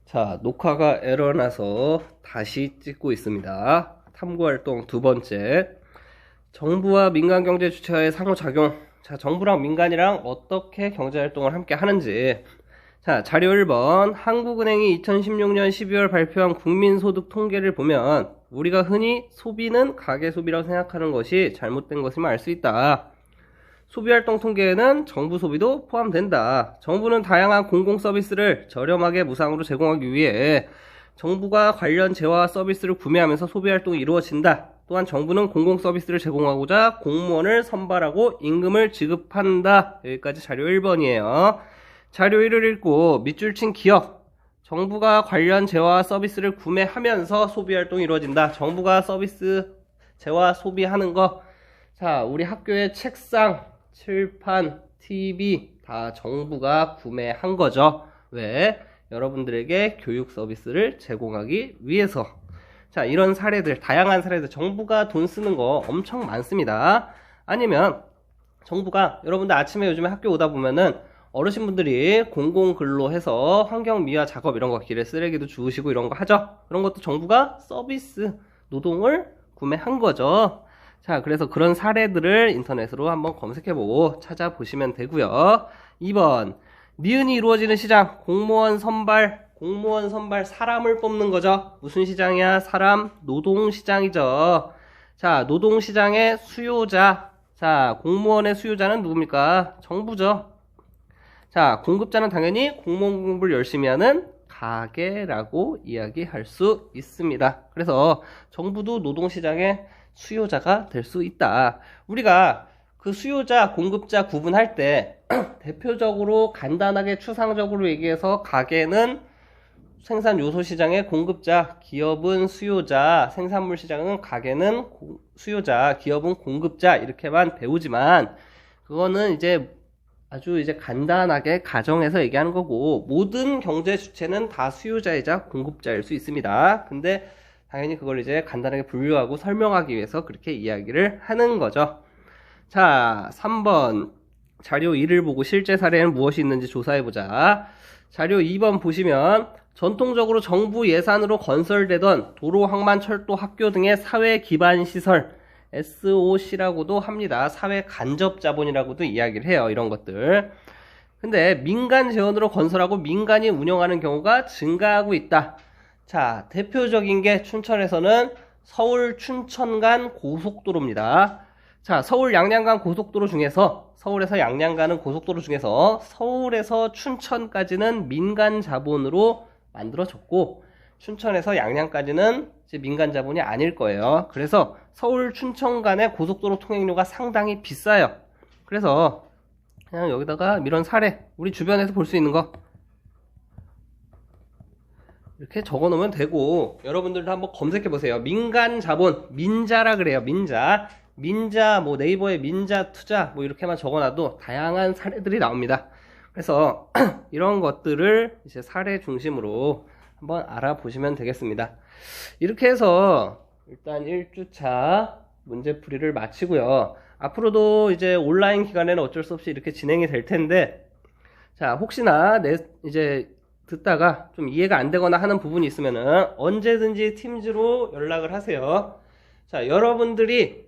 자, 녹화가 에러 나서 다시 찍고 있습니다. 탐구활동 두 번째. 정부와 민간 경제 주체와의 상호작용. 자, 정부랑 민간이랑 어떻게 경제활동을 함께 하는지. 자, 자료 1번. 한국은행이 2016년 12월 발표한 국민소득 통계를 보면 우리가 흔히 소비는 가계소비라고 생각하는 것이 잘못된 것임을 알 수 있다. 소비활동 통계에는 정부 소비도 포함된다. 정부는 다양한 공공서비스를 저렴하게 무상으로 제공하기 위해 정부가 관련 재화와 서비스를 구매하면서 소비활동이 이루어진다. 또한 정부는 공공서비스를 제공하고자 공무원을 선발하고 임금을 지급한다. 여기까지 자료 1번이에요. 자료 1을 읽고 밑줄 친 기억. 정부가 관련 재화와 서비스를 구매하면서 소비활동이 이루어진다. 정부가 서비스, 재화 소비하는 거. 자, 우리 학교의 책상, 칠판, TV 다 정부가 구매한 거죠. 왜? 여러분들에게 교육 서비스를 제공하기 위해서. 자, 이런 사례들, 다양한 사례들, 정부가 돈 쓰는 거 엄청 많습니다. 아니면 정부가, 여러분들 아침에 요즘에 학교 오다 보면은 어르신분들이 공공근로 해서 환경미화 작업 이런 거, 길에 쓰레기도 주우시고 이런 거 하죠. 그런 것도 정부가 서비스, 노동을 구매한 거죠. 자, 그래서 그런 사례들을 인터넷으로 한번 검색해보고 찾아보시면 되고요. 2번, 니은이 이루어지는 시장, 공무원 선발, 사람을 뽑는 거죠. 무슨 시장이야? 사람, 노동시장이죠. 자, 노동시장의 수요자, 자, 공무원의 수요자는 누굽니까? 정부죠. 자, 공급자는 당연히 공무원 공부를 열심히 하는 가게라고 이야기할 수 있습니다. 그래서 정부도 노동시장의 수요자가 될 수 있다. 우리가 그 수요자, 공급자 구분할 때 대표적으로 간단하게 추상적으로 얘기해서 가게는 생산 요소 시장의 공급자, 기업은 수요자, 생산물 시장은 가게는 수요자, 기업은 공급자 이렇게만 배우지만 그거는 이제 아주 이제 간단하게 가정에서 얘기하는 거고 모든 경제 주체는 다 수요자이자 공급자일 수 있습니다. 근데 당연히 그걸 이제 간단하게 분류하고 설명하기 위해서 그렇게 이야기를 하는 거죠. 자, 3번 자료 2를 보고 실제 사례는 무엇이 있는지 조사해보자. 자료 2번 보시면 전통적으로 정부 예산으로 건설되던 도로, 항만, 철도, 학교 등의 사회 기반 시설 SOC라고도 합니다. 사회 간접 자본이라고도 이야기를 해요. 이런 것들. 근데 민간 재원으로 건설하고 민간이 운영하는 경우가 증가하고 있다. 자, 대표적인 게 춘천에서는 서울 춘천 간 고속도로입니다. 자, 서울 양양 간 고속도로 중에서 서울에서 양양 가는 고속도로 중에서 서울에서 춘천까지는 민간 자본으로 만들어졌고 춘천에서 양양까지는 이제 민간 자본이 아닐 거예요. 그래서 서울 춘천 간의 고속도로 통행료가 상당히 비싸요. 그래서 그냥 여기다가 이런 사례, 우리 주변에서 볼 수 있는 거 이렇게 적어 놓으면 되고, 여러분들도 한번 검색해 보세요. 민간 자본, 민자라 그래요. 민자, 뭐 네이버에 민자 투자 뭐 이렇게만 적어 놔도 다양한 사례들이 나옵니다. 그래서 이런 것들을 이제 사례 중심으로 한번 알아보시면 되겠습니다. 이렇게 해서 일단 1주차 문제풀이를 마치고요. 앞으로도 이제 온라인 기간에는 어쩔 수 없이 이렇게 진행이 될 텐데, 자, 혹시나 이제 듣다가 좀 이해가 안 되거나 하는 부분이 있으면은 언제든지 팀즈로 연락을 하세요. 자, 여러분들이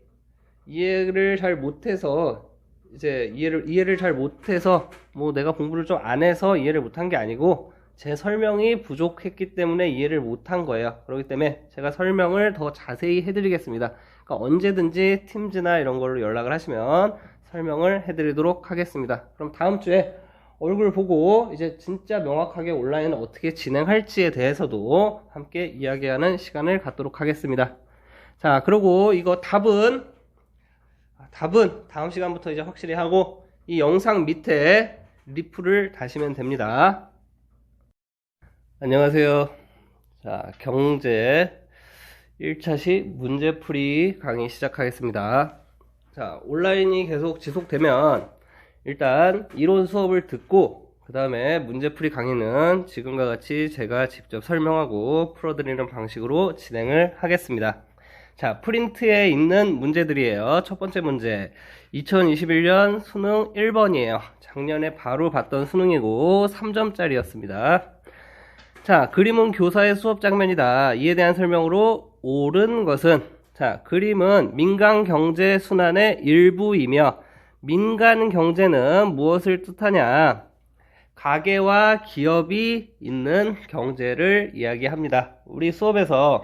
이해를 잘 못해서 이제 이해를 잘 못해서 뭐 내가 공부를 좀 안 해서 이해를 못한 게 아니고 제 설명이 부족했기 때문에 이해를 못한 거예요. 그렇기 때문에 제가 설명을 더 자세히 해드리겠습니다. 그러니까 언제든지 팀즈나 이런 걸로 연락을 하시면 설명을 해드리도록 하겠습니다. 그럼 다음 주에 얼굴 보고 이제 진짜 명확하게 온라인을 어떻게 진행할지에 대해서도 함께 이야기하는 시간을 갖도록 하겠습니다. 자, 그리고 이거 답은 다음 시간부터 이제 확실히 하고 이 영상 밑에 리플을 다시면 됩니다. 안녕하세요. 자, 경제 1차시 문제풀이 강의 시작하겠습니다. 자, 온라인이 계속 지속되면 일단 이론 수업을 듣고 그 다음에 문제풀이 강의는 지금과 같이 제가 직접 설명하고 풀어드리는 방식으로 진행을 하겠습니다. 자, 프린트에 있는 문제들이에요. 첫 번째 문제 2021년 수능 1번이에요. 작년에 바로 봤던 수능이고 3점짜리였습니다. 자, 그림은 교사의 수업 장면이다. 이에 대한 설명으로 옳은 것은, 자, 그림은 민간 경제 순환의 일부이며 민간 경제는 무엇을 뜻하냐? 가계와 기업이 있는 경제를 이야기합니다. 우리 수업에서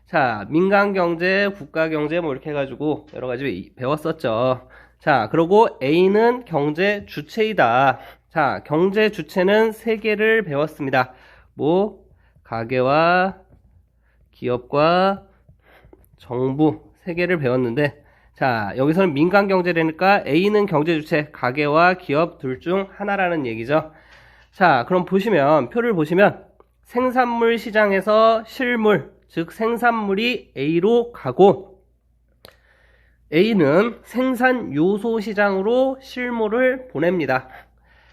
자, 민간 경제, 국가 경제 뭐 이렇게 해가지고 여러 가지 배웠었죠. 자, 그리고 A는 경제 주체이다. 자, 경제 주체는 세 개를 배웠습니다. 뭐 가계와 기업과 정부 세 개를 배웠는데, 자, 여기서는 민간 경제라니까 A는 경제 주체, 가계와 기업 둘 중 하나라는 얘기죠. 자, 그럼 보시면 표를 보시면 생산물 시장에서 실물, 즉 생산물이 A로 가고 A는 생산 요소 시장으로 실물을 보냅니다.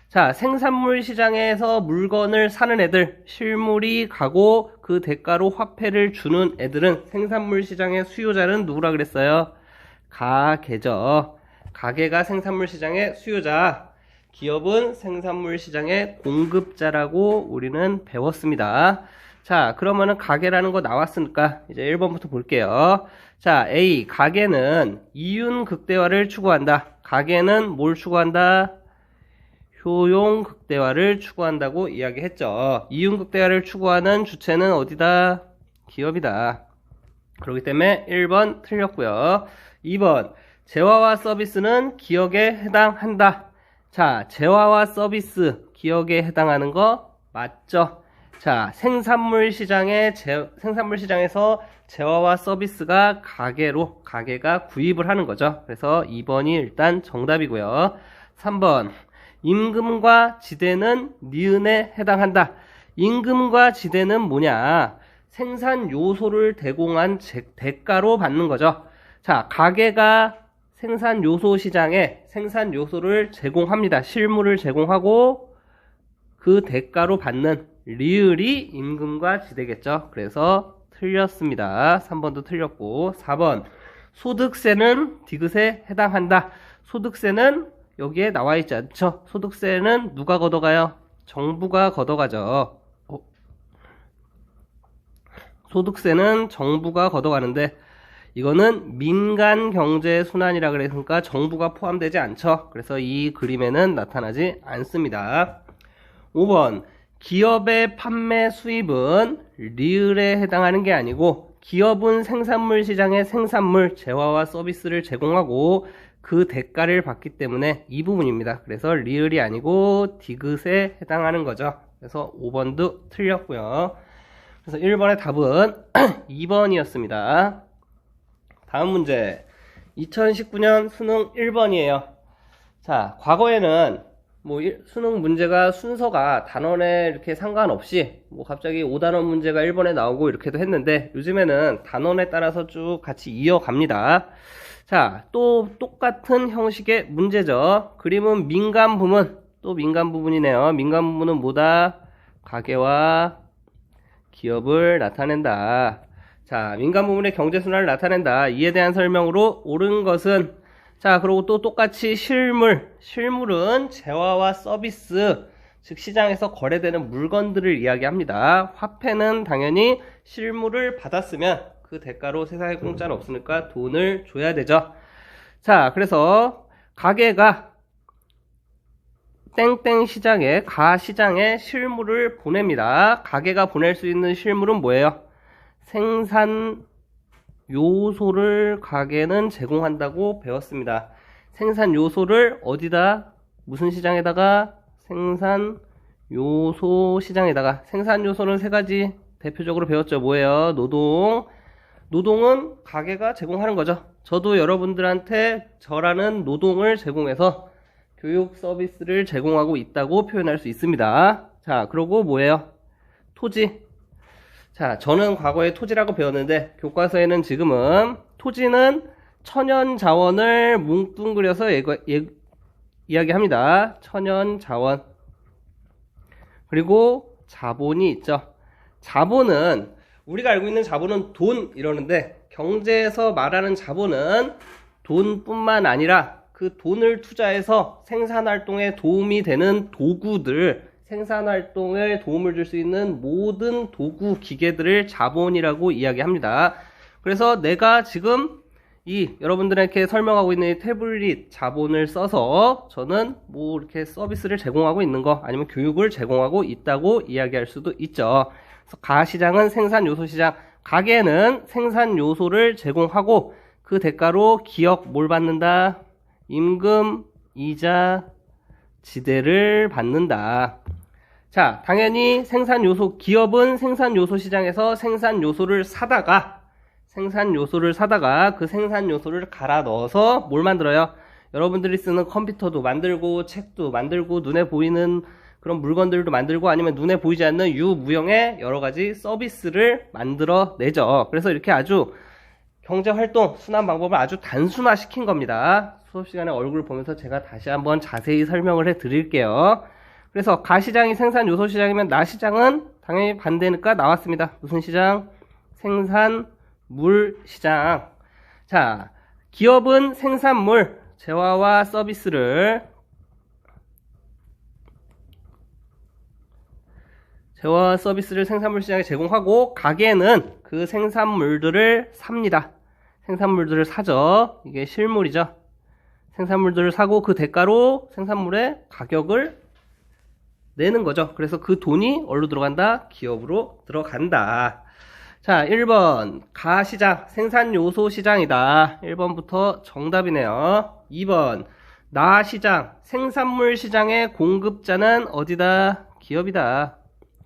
자, 생산물 시장에서 물건을 사는 애들, 실물이 가고 그 대가로 화폐를 주는 애들은 생산물 시장의 수요자는 누구라 그랬어요? 가계죠. 가계가 생산물 시장의 수요자, 기업은 생산물 시장의 공급자라고 우리는 배웠습니다. 자, 그러면은 가계라는 거 나왔으니까 이제 1번부터 볼게요. 자, A, 가계는 이윤 극대화를 추구한다. 가계는 뭘 추구한다? 효용 극대화를 추구한다고 이야기했죠. 이윤 극대화를 추구하는 주체는 어디다? 기업이다. 그렇기 때문에 1번 틀렸고요. 2번, 재화와 서비스는 기업에 해당한다. 자, 재화와 서비스 기업에 해당하는 거 맞죠? 자, 생산물 시장에서 재화와 서비스가 가계가 구입을 하는 거죠. 그래서 2번이 일단 정답이고요. 3번, 임금과 지대는 니은에 해당한다. 임금과 지대는 뭐냐? 생산 요소를 제공한 대가로 받는 거죠. 자, 가계가 생산 요소 시장에 생산 요소를 제공합니다. 실물을 제공하고 그 대가로 받는 리을이 임금과 지대겠죠. 그래서 틀렸습니다. 3번도 틀렸고, 4번, 소득세는 디귿에 해당한다. 소득세는 여기에 나와 있지 않죠? 소득세는 누가 걷어가요? 정부가 걷어가죠. 소득세는 정부가 걷어가는데 이거는 민간 경제 순환이라 그랬으니까 정부가 포함되지 않죠. 그래서 이 그림에는 나타나지 않습니다. 5번, 기업의 판매 수입은 리을에 해당하는 게 아니고 기업은 생산물 시장에 생산물, 재화와 서비스를 제공하고 그 대가를 받기 때문에 이 부분입니다. 그래서 리을이 아니고 디귿에 해당하는 거죠. 그래서 5번도 틀렸고요. 그래서 1번의 답은 2번이었습니다. 다음 문제, 2019년 수능 1번이에요. 자, 과거에는 뭐 수능 문제가 순서가 단원에 이렇게 상관없이 뭐 갑자기 5단원 문제가 1번에 나오고 이렇게도 했는데 요즘에는 단원에 따라서 쭉 같이 이어갑니다. 자, 또 똑같은 형식의 문제죠. 그림은 민간 부문, 또 민간 부분이네요. 민간 부문은 뭐다? 가계와 기업을 나타낸다. 자, 민간 부문의 경제순환을 나타낸다. 이에 대한 설명으로 옳은 것은, 자, 그리고 또 똑같이 실물은 재화와 서비스, 즉 시장에서 거래되는 물건들을 이야기합니다. 화폐는 당연히 실물을 받았으면 그 대가로 세상에 공짜는 없으니까 돈을 줘야 되죠. 자, 그래서 가게가 땡땡 시장에, 가시장에 실물을 보냅니다. 가게가 보낼 수 있는 실물은 뭐예요? 생산 요소를 가게는 제공한다고 배웠습니다. 생산 요소를 어디다? 무슨 시장에다가? 생산 요소 시장에다가. 생산 요소는 세 가지 대표적으로 배웠죠. 뭐예요? 노동은 가게가 제공하는 거죠. 저도 여러분들한테 저라는 노동을 제공해서 교육 서비스를 제공하고 있다고 표현할 수 있습니다. 자, 그리고 뭐예요? 토지. 자, 저는 과거에 토지라고 배웠는데 교과서에는 지금은 토지는 천연 자원을 뭉뚱그려서 이야기합니다. 천연 자원. 그리고 자본이 있죠. 자본은 우리가 알고 있는 자본은 돈 이러는데 경제에서 말하는 자본은 돈뿐만 아니라 그 돈을 투자해서 생산활동에 도움이 되는 도구들, 생산활동에 도움을 줄 수 있는 모든 도구, 기계들을 자본이라고 이야기합니다. 그래서 내가 지금 여러분들에게 설명하고 있는 이 태블릿 자본을 써서 저는 뭐 이렇게 서비스를 제공하고 있는 거 아니면 교육을 제공하고 있다고 이야기할 수도 있죠. 그래서 가시장은 생산 요소 시장, 가게는 생산 요소를 제공하고 그 대가로 기업 뭘 받는다? 임금, 이자, 지대를 받는다. 자, 당연히 기업은 생산 요소 시장에서 생산 요소를 사다가 그 생산 요소를 갈아 넣어서 뭘 만들어요? 여러분들이 쓰는 컴퓨터도 만들고 책도 만들고 눈에 보이는 그런 물건들도 만들고 아니면 눈에 보이지 않는 유무형의 여러 가지 서비스를 만들어 내죠. 그래서 이렇게 아주 경제활동 순환 방법을 아주 단순화 시킨 겁니다. 수업 시간에 얼굴 보면서 제가 다시 한번 자세히 설명을 해 드릴게요. 그래서 가시장이 생산 요소 시장이면 나시장은 당연히 반대니까 나왔습니다. 무슨 시장? 생산물 시장. 자, 기업은 생산물, 재화와 서비스를 생산물 시장에 제공하고 가게는 그 생산물들을 삽니다. 생산물들을 사죠. 이게 실물이죠. 생산물들을 사고 그 대가로 생산물의 가격을 내는 거죠. 그래서 그 돈이 어디로 들어간다? 기업으로 들어간다. 자, 1번 가시장, 생산요소 시장이다. 1번부터 정답이네요. 2번 나시장, 생산물 시장의 공급자는 어디다? 기업이다.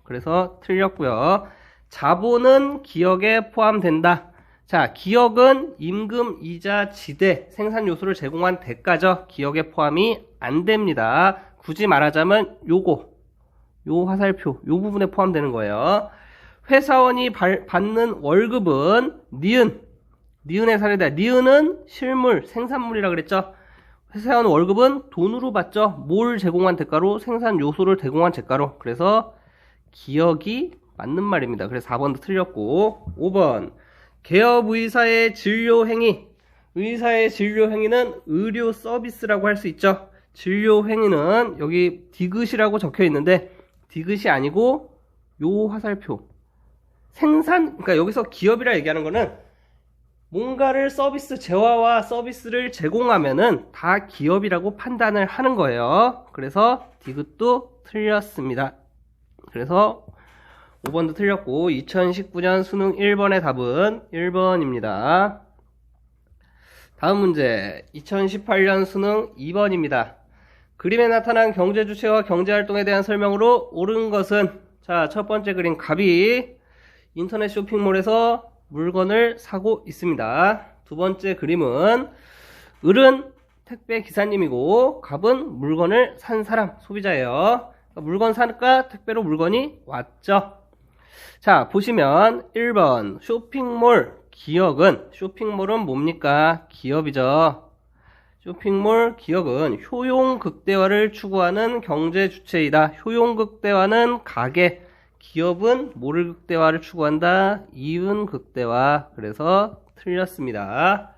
그래서 틀렸고요. 자본은 기억에 포함된다. 자, 기억은 임금, 이자, 지대, 생산요소를 제공한 대가죠. 기억에 포함이 안 됩니다. 굳이 말하자면 요 화살표, 요 부분에 포함되는 거예요. 회사원이 받는 월급은 니은의 사례다. 니은은 실물, 생산물이라 그랬죠. 회사원 월급은 돈으로 받죠. 뭘 제공한 대가로? 생산 요소를 제공한 대가로. 그래서 기억이 맞는 말입니다. 그래서 4번도 틀렸고. 5번 개업의사의 진료행위. 의사의 진료행위는 의료 서비스라고 할 수 있죠. 진료행위는 여기 디귿이라고 적혀 있는데 디귿이 아니고 요 화살표 그러니까 여기서 기업이라 얘기하는 거는 뭔가를 재화와 서비스를 제공하면은 다 기업이라고 판단을 하는 거예요. 그래서 디귿도 틀렸습니다. 그래서 5번도 틀렸고 2019년 수능 1번의 답은 1번입니다. 다음 문제 2018년 수능 2번입니다. 그림에 나타난 경제 주체와 경제 활동에 대한 설명으로 옳은 것은 자, 첫 번째 그림 갑이 인터넷 쇼핑몰에서 물건을 사고 있습니다. 두 번째 그림은 을은 택배 기사님이고 갑은 물건을 산 사람, 소비자예요. 물건 사니까 택배로 물건이 왔죠. 자, 보시면 1번 쇼핑몰 쇼핑몰은 뭡니까? 기업이죠. 쇼핑몰 기업은 효용극대화를 추구하는 경제 주체이다. 효용극대화는 가게, 기업은 뭐를 극대화를 추구한다? 이윤극대화. 그래서 틀렸습니다.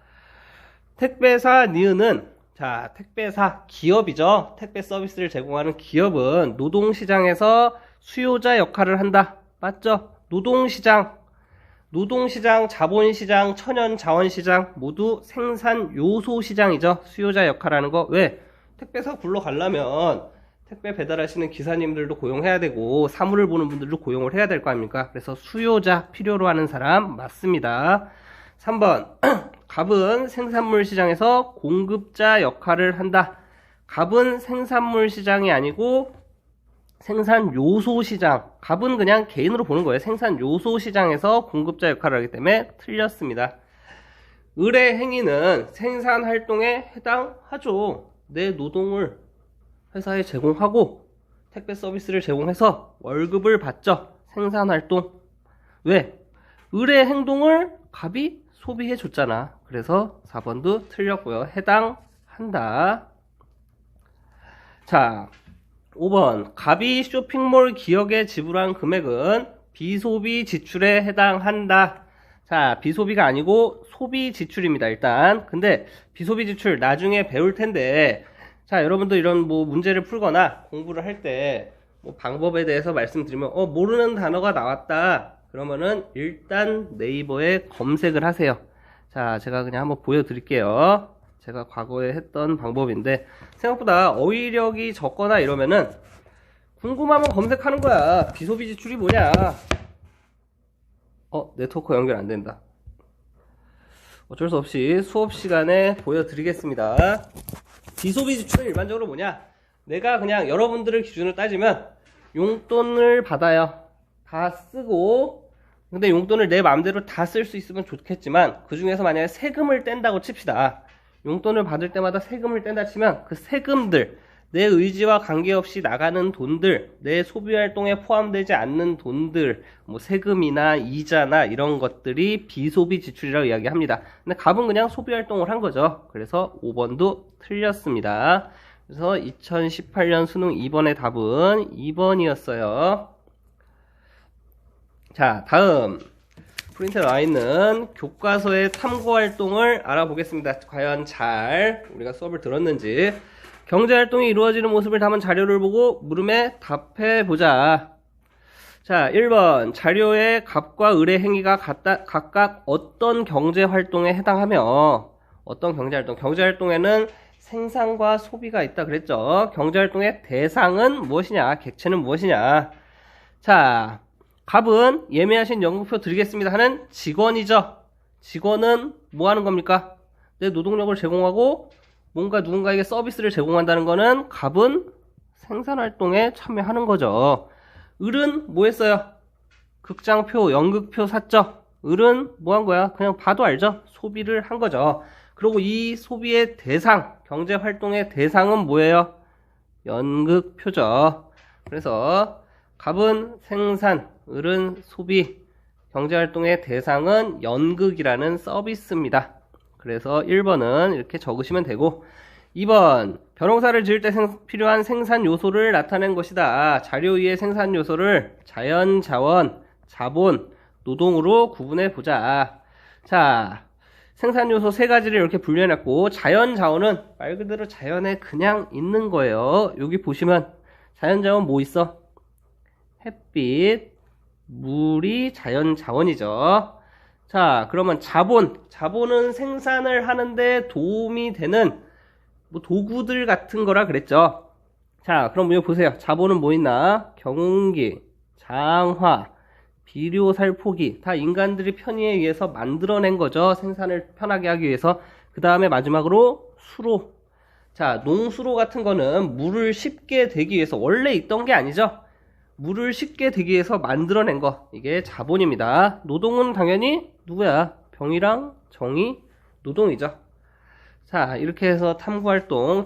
택배사 니은은 자, 택배사 기업이죠. 택배 서비스를 제공하는 기업은 노동시장에서 수요자 역할을 한다. 맞죠? 노동시장, 자본시장, 천연자원시장 모두 생산요소시장이죠. 수요자 역할하는 거. 왜? 택배사 굴러가려면 택배 배달하시는 기사님들도 고용해야 되고 사물을 보는 분들도 고용을 해야 될 거 아닙니까? 그래서 수요자 필요로 하는 사람 맞습니다. 3번 갑은 생산물 시장에서 공급자 역할을 한다. 갑은 생산물 시장이 아니고 생산요소 시장. 갑은 그냥 개인으로 보는 거예요. 생산요소 시장에서 공급자 역할을 하기 때문에 틀렸습니다. 을의 행위는 생산활동에 해당하죠. 내 노동을 회사에 제공하고 택배 서비스를 제공해서 월급을 받죠. 생산활동. 왜? 을의 행동을 갑이 소비해 줬잖아. 그래서 4번도 틀렸고요. 해당한다. 자, 5번 갑이 쇼핑몰 기업에 지불한 금액은 비소비 지출에 해당한다. 자, 비소비가 아니고 소비 지출입니다. 일단 근데 비소비 지출 나중에 배울 텐데 자, 여러분도 이런 뭐 문제를 풀거나 공부를 할 때 뭐 방법에 대해서 말씀드리면 모르는 단어가 나왔다 그러면은 일단 네이버에 검색을 하세요. 자, 제가 그냥 한번 보여드릴게요. 제가 과거에 했던 방법인데 생각보다 어휘력이 적거나 이러면은 궁금하면 검색하는 거야. 비소비 지출이 뭐냐. 네트워크 연결 안 된다. 어쩔 수 없이 수업 시간에 보여드리겠습니다. 비소비 지출은 일반적으로 뭐냐? 내가 그냥 여러분들을 기준으로 따지면 용돈을 받아요. 다 쓰고, 근데 용돈을 내 마음대로 다 쓸 수 있으면 좋겠지만 그 중에서 만약에 세금을 뗀다고 칩시다. 용돈을 받을 때마다 세금을 뗀다 치면 그 세금들, 내 의지와 관계없이 나가는 돈들, 내 소비활동에 포함되지 않는 돈들, 뭐 세금이나 이자나 이런 것들이 비소비 지출이라고 이야기합니다. 근데 갑은 그냥 소비활동을 한 거죠. 그래서 5번도 틀렸습니다. 그래서 2018년 수능 2번의 답은 2번이었어요. 자, 다음 프린트에 나와 있는 교과서의 탐구활동을 알아보겠습니다. 과연 잘 우리가 수업을 들었는지. 경제활동이 이루어지는 모습을 담은 자료를 보고 물음에 답해보자. 자, 1번 자료의 갑과 을의 행위가 각각 어떤 경제활동에 해당하며 어떤 경제활동? 경제활동에는 생산과 소비가 있다 그랬죠. 경제활동의 대상은 무엇이냐? 객체는 무엇이냐? 자, 갑은 예매하신 연금표 드리겠습니다 하는 직원이죠. 직원은 뭐 하는 겁니까? 내 노동력을 제공하고 뭔가 누군가에게 서비스를 제공한다는 거는 갑은 생산활동에 참여하는 거죠. 을은 뭐 했어요? 극장표, 연극표 샀죠? 을은 뭐 한 거야? 그냥 봐도 알죠? 소비를 한 거죠. 그리고 이 소비의 대상, 경제활동의 대상은 뭐예요? 연극표죠. 그래서 갑은 생산, 을은 소비, 경제활동의 대상은 연극이라는 서비스입니다. 그래서 1번은 이렇게 적으시면 되고 2번 벼농사를 지을 때 필요한 생산 요소를 나타낸 것이다. 자료 위의 생산 요소를 자연, 자원, 자본, 노동으로 구분해 보자. 자, 생산 요소 세 가지를 이렇게 분류해놨고 자연, 자원은 말 그대로 자연에 그냥 있는 거예요. 여기 보시면 자연, 자원 뭐 있어? 햇빛, 물이 자연, 자원이죠. 자, 그러면 자본은 생산을 하는데 도움이 되는 뭐 도구들 같은 거라 그랬죠. 자, 그럼 여기 보세요. 자본은 뭐 있나? 경운기, 장화, 비료, 살포기 다 인간들이 편의에 의해서 만들어낸 거죠. 생산을 편하게 하기 위해서. 그 다음에 마지막으로 수로. 자, 농수로 같은 거는 물을 쉽게 대기 위해서 원래 있던 게 아니죠. 물을 쉽게 대기 위해서 만들어낸 거. 이게 자본입니다. 노동은 당연히 누구야? 병이랑 정이, 노동이죠. 자, 이렇게 해서 탐구활동